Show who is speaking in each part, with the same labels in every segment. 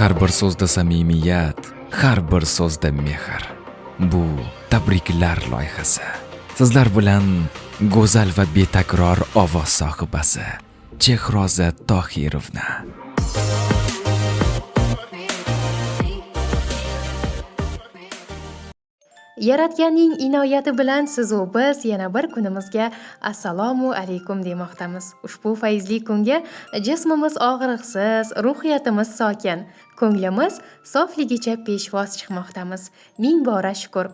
Speaker 1: Har bir so'zda samimiyat, har bir so'zda mehr. Bu tabriklar loyihasi. Sizlar bilan go'zal va betakror ovoz sohibasi Chehroza Tohirovna.
Speaker 2: Yaratganning inoyati bilan siz u biz yana bir kunimizga assalomu alaykum demoqdamiz. Ushbu fayzli kunga jismimiz og'riqsiz, ruhiyatimiz sokin, ko'nglimiz sofligicha peshvoz chiqmoqdamiz. Ming bora shukr.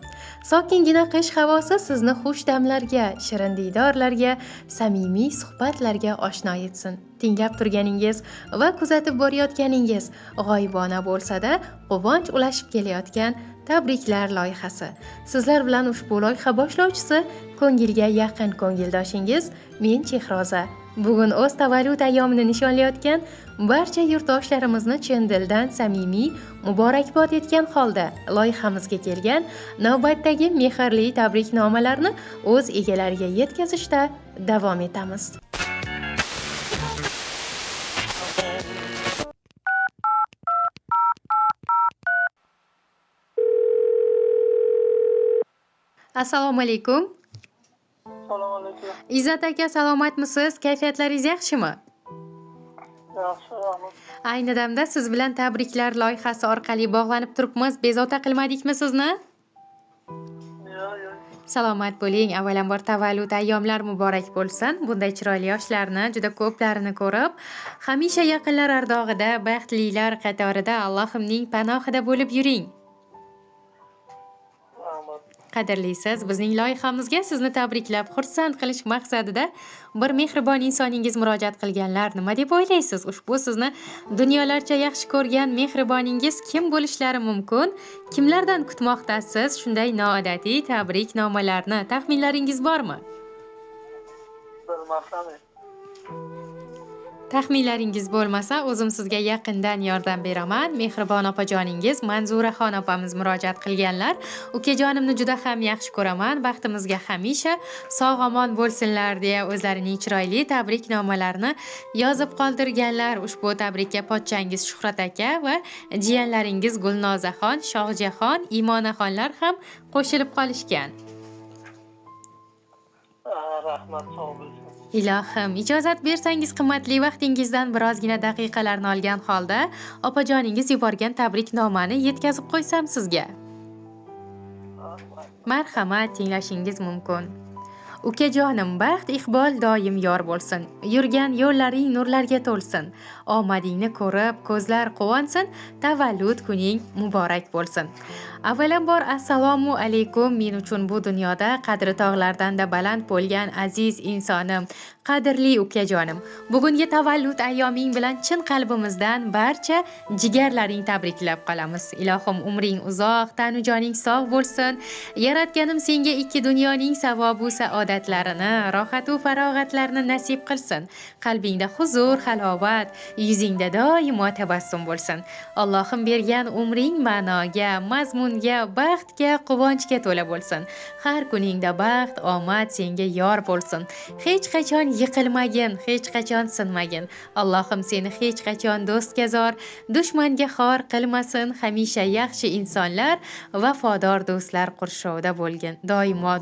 Speaker 2: Sokingina qish havosi sizni xush damlarga, shirin diydorlarga, samimiy suhbatlarga oshno etsin. Tinglab turganingiz va kuzatib borayotganingiz g'oyibona bo'lsa-da, quvonch ulashib kelayotgan tabriklar loyihasi. Sizlar bilan ushbu loyiha boshlovchisi, ko'ngilga yaqin ko'ngildoshingiz men Chehroza. Bugun o'z tavallud ayyomini nishonlayotgan barcha yurtdoshlarimizni chin dildan samimiy muborakbod etgan holda loyihamizga kelgan navbatdagi mehrli tabriknomalarni o'z egalariga yetkazishda davom etamiz. Assalomu alaykum.
Speaker 3: Assalomu alaykum.
Speaker 2: Izzat aka, salomatmisiz? Kayfiyatlaringiz yaxshimi?
Speaker 3: Yaxshi, rahmat.
Speaker 2: Ayni damda siz bilan tabriklar loyihasi orqali bog'lanib turibmiz. Bezovta qilmadikmi sizni?
Speaker 3: Yo'q.
Speaker 2: Salomat bo'ling. Avvalambor tavallud ayyomlar muborak bo'lsin. Bunday chiroyli yoshlarni juda ko'plarini ko'rib, hamisha yaqinlar ardog'ida, baxtlilar qatorida Allohimning panohida bo'lib yuring.
Speaker 3: Rahmat.
Speaker 2: Qadrlisiz, bizning loyihamizga sizni tabriklab, xursand qilish maqsadida bir mehribon insoningiz murojaat qilganlar. Nima deb o'ylaysiz? Ushbu sizni dunyolarcha yaxshi ko'rgan mehriboningiz kim bo'lishlari mumkin? Kimlardan kutmoqdasiz shunday noodatiy tabriknomalarni? Taxminlaringiz bormi?
Speaker 3: Bilmasam.
Speaker 2: Taxminlaringiz bo'lmasa, o'zim sizga yaqindan yordam beraman. Mehribon opajoningiz Manzuraxon opamiz murojaat qilganlar. Ukajonimni juda ham yaxshi ko'raman. Baxtimizga hamisha sog'-omon bo'lsinlar deya o'zlarining chiroyli tabriknomalarini yozib qoldirganlar. Ushbu tabrikka pochchangiz Shuhrat aka va jiyanlaringiz Gulnozaxon, Shohjahon, Imonaxonlar ham qo'shilib qolishgan.
Speaker 3: Rahmat, sog' bo'lsin.
Speaker 2: Ilohim, ijozat bersangiz qimmatli vaqtingizdan birozgina daqiqalarni olgan holda opajoningiz yuborgan tabriknomani yetkazib qo'ysam sizga. Marhamat, tinglashingiz mumkin. Ukajonim, baxt iqbol doim yor bo'lsin. Yurgan yo'llaring nurlarga to'lsin. Omadingni ko'rib, ko'zlar quvonsin. Tavallud kuning muborak bo'lsin. Avvalambor assalomu alaykum. Men uchun bu dunyoda qadri tog'lardan-da baland bo'lgan aziz insonim, qadrli ukajonim. Bugungi tavallud ayyoming bilan chin qalbimizdan barcha jigarlaring tabriklab qolamiz. Ilohim umring uzoq, tanu joning sog' bo'lsin. Yaratganim senga ikki dunyoning savobu saodatlarini, rohatu farog'atlarini nasib qilsin. Qalbingda huzur, halovat, yuzingda doimo tabassum bo'lsin. Allohim bergan umring ma'noga, mazmunga, baxtga, quvonchga to'la bo'lsin. Har kuningda baxt, omad senga yor bo'lsin. Hech qachon yiqilmagin, hech qachon sinmagin. Allohim seni hech qachon do'stga zor, dushmanga xor qilmasin. Hamisha yaxshi insonlar, vafodor do'stlar qurshovida bo'lgin. Doimo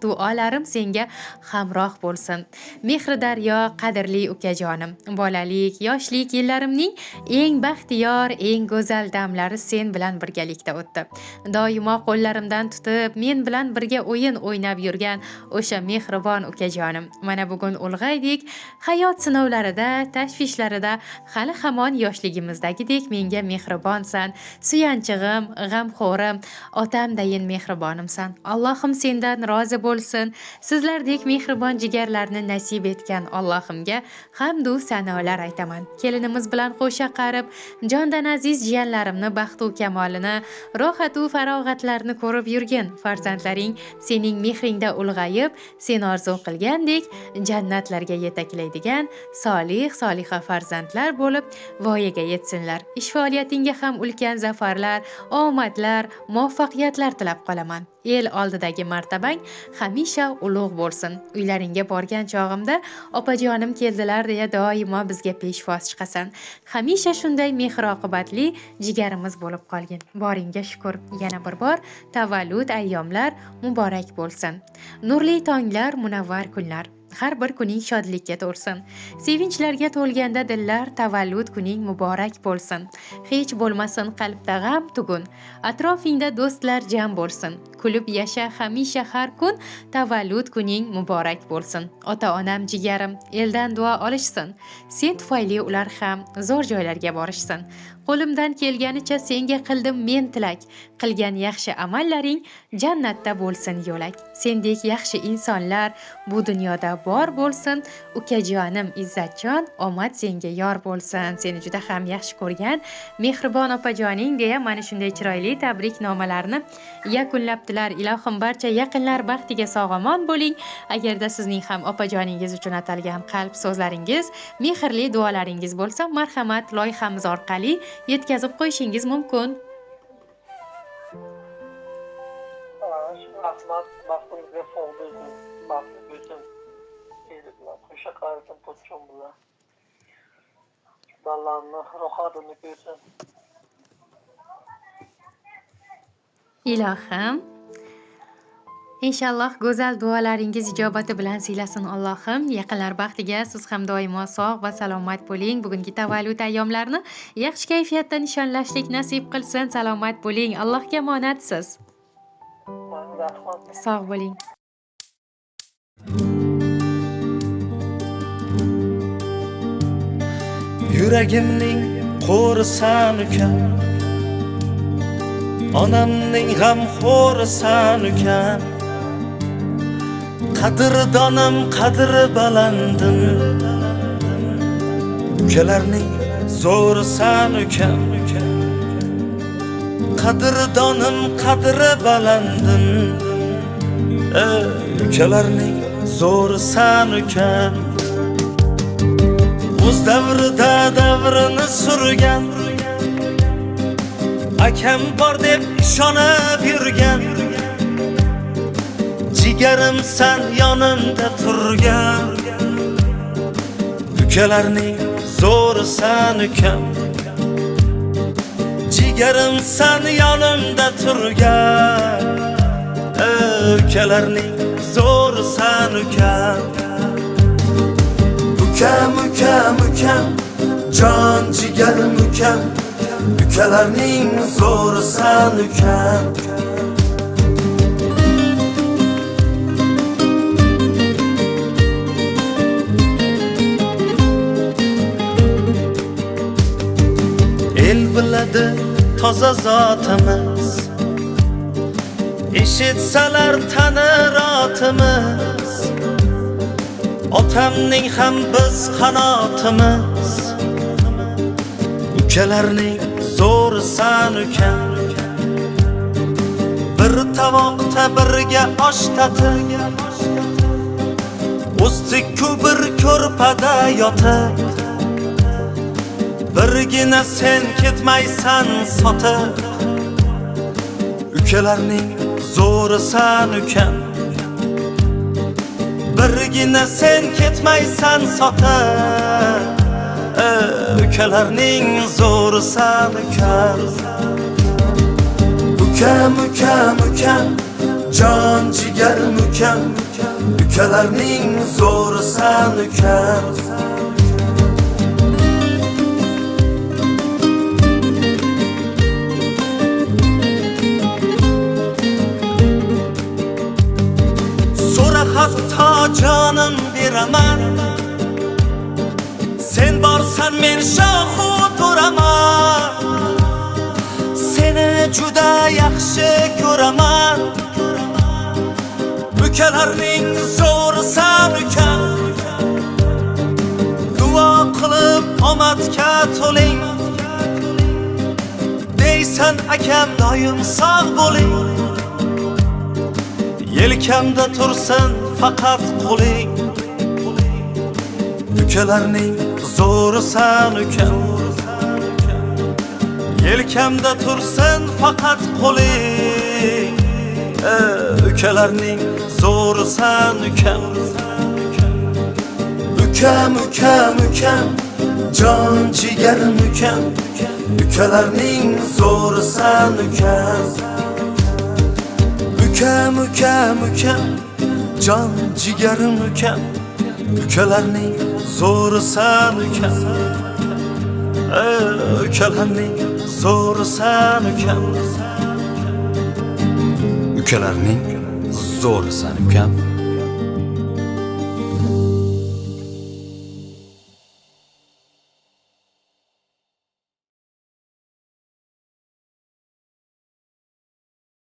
Speaker 2: duolarim senga hamroh bo'lsin. Mehri daryo, qadrli ukajonim. Bolalik, yoshlik yillarimning eng baxtiyor, eng go'zal damlari sen bilan birgalikda o'tdi. Doimo qo'llarimdan tutib, men bilan birga o'yin o'ynab yurgan o'sha mehribon ukajonim. Mana bugun ulg'aydik. Hayot sinovlarida, tashvishlarida hali hamon yoshligimizdagidek menga mehribonsan. Suyanchig'im, g'amxo'rim, otamdayin mehribonimsan. Allohim sendan rozi bo'lsin. Sizlardek mehribon jigarlarni nasib etgan Allohimga hamdu sanolar aytaman. Kelinimiz bilan qo'sha qarib, jondan aziz jiyanlarimni baxtu kamolini, rohatu farog'atlarni ko'rib yurgin. Farzandlaring sening mehringda ulg'ayib, sen orzu qilgandek jannatlarga yetaklaydigan solih, soliha farzandlar bo'lib voyaga yetsinlar. Ish faoliyatingga ham ulkan zafarlar, omadlar, muvaffaqiyatlar tilab qolaman. El oldidagi martabang hamisha ulug' bo'lsin. Uylaringga borgan chog'imda opajonim keldilar deya doimo bizga peshvoz chiqasan. Hamisha shunday mehr oqibatli jigarimiz bo'lib qolgin. Boringga shukr. Yana bir bor tavallud ayyomlar muborak bo'lsin. Nurli tonglar, munavvar kunlar. Har bir kuning shodlikka to'lsin. Sevinchlarga to'lganda dillar tavallud kuning muborak bo'lsin. Hech bo'lmasin qalbda g'am tugun. Atrofingda do'stlar jam bo'lsin. Kulib yasha hamisha har kun. Tavallud kuning muborak bo'lsin. Ota-onam jigarim eldan duo olishsin. Sen tufayli ular ham zo'r joylarga borishsin. Qo'limdan kelganicha senga qildim men tilak. Qilgan yaxshi amallaring jannatda bo'lsin yo'lak. Sendek yaxshi insonlar bu dunyoda bor bo'lsin. Ukajonim Izzatjon, omad senga yor bo'lsin. Seni juda ham yaxshi ko'rgan mehribon opajoning deya mana shunday chiroyli tabrik nomalarni yakunlabdilar. Ilohim barcha yaqinlar baxtiga sog'-omon bo'ling. Agarda sizning ham opajoningiz uchun atalgan qalb so'zlaringiz, mehrli duolaringiz bo'lsa, marhamat loyihamiz orqali yetkazib qo'yishingiz mumkin.
Speaker 3: Rahmat, baxtimizga sog' bo'lsin. Baxtli bo'lsin. Qo'sha qaraysan pochchon bilan. Ballarni rohatini ko'rsin.
Speaker 2: Ilohim inshaalloh go'zal duolaringiz ijobati bilan siylasin Allohim. Yaqinlar baxtiga siz ham doimo sog' va salomat bo'ling. Bugungi tavallud ayyomlarini yaxshi kayfiyatda nishonlashlik nasib qilsin. Salomat bo'ling. Allohga omonatsiz.
Speaker 3: Rahmat.
Speaker 2: Sog' bo'ling.
Speaker 4: Yuragimning qo'risan ukam, onamning g'amxo'risan ukam. Qadrdonim, qadri balandim, ukalarning zo'risan ukam. Qadrdonim, qadri balandim, ukalarning zo'risan ukam. O'z davrida davrini surgan, akam bor deb ishonib yurgan, jigarimsan yonimda turgan, ukalarning zo'risan ukam. Jigarimsan yonimda turgan, ukalarning zo'risan ukam. Ukam, ukam, ukam, jon jigarim ukam, ukalarning zo'risan ukam. El biladi toza zotimiz, eshitsalar tanir otimiz. Otamning ham biz qanotimiz, ukalarning zo'risan ukam. Bir tovoqda birga osh tatib, o'stikku bir ko'rpada yotib, birgina sen ketmaysan sotib, ukalarning zo'risan ukam. Birgina sen ketmaysan sotib, ukalarning zo'risan ukam. Ukam, ukam, ukam, jon jigarim ukam, ukalarning zo'risan ukam. Hatto jonim beraman, sen borsan men shohu turaman. Seni juda yaxshi ko'raman, ukalarning zo'risan ukam. Duo qilib omadga to'ling, deysan akam doim sog' bo'ling. Yelkamda tursin faqat qo'ling, ukalarning zo'risan ukam. Yelkamda tursin faqat qo'ling, Ukalarning zo'risan ukam. Ukam, ukam, ukam, jon jigarim ukam. Ukalarning zo'risan ukam. Ukam, ukam, ukam, jon jigarim ukam. Ukalarning zo'risan ukam. Ukalarning zo'risan ukam. Ukalarning zo'risan ukam.